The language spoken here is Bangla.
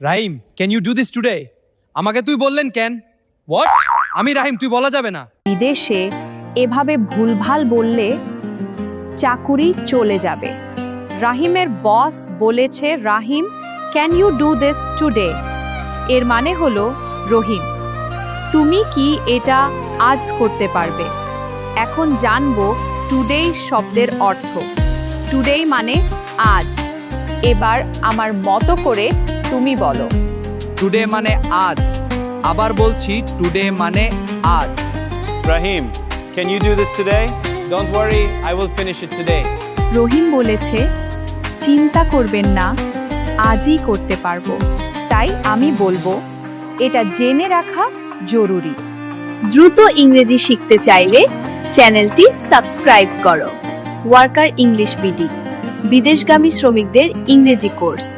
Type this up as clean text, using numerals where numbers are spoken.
Rahim, can you do this today? আমাকে তুই বললেন কেন? হোয়াট? আমি রাহিম, তুই বলা যাবে না। বিদেশে এভাবে ভুলভাল বললে চাকুরি চলে যাবে। রাহিমের বস বলেছে, Rahim can you do this today? এর মানে হলো, রহিম তুমি কি এটা আজ করতে পারবে? এখন জানবো টুডে শব্দের অর্থ। টুডে মানে আজ। এবার আমার মতো করে তুমি বলো। টুডে মানে আজ। আবার বলছি, টুডে মানে আজ। Rahim, can you do this today? Don't worry, I will finish it today. রহিম বলেছে, চিন্তা করবেন না, আজই করতে পারবো। তাই আমি বলবো, এটা জেনে রাখা জরুরি। দ্রুত ইংরেজি শিখতে চাইলে চ্যানেলটি সাবস্ক্রাইব করো। ওয়ার্কার ইংলিশ বিডি, বিদেশগামী শ্রমিকদের ইংরেজি কোর্স।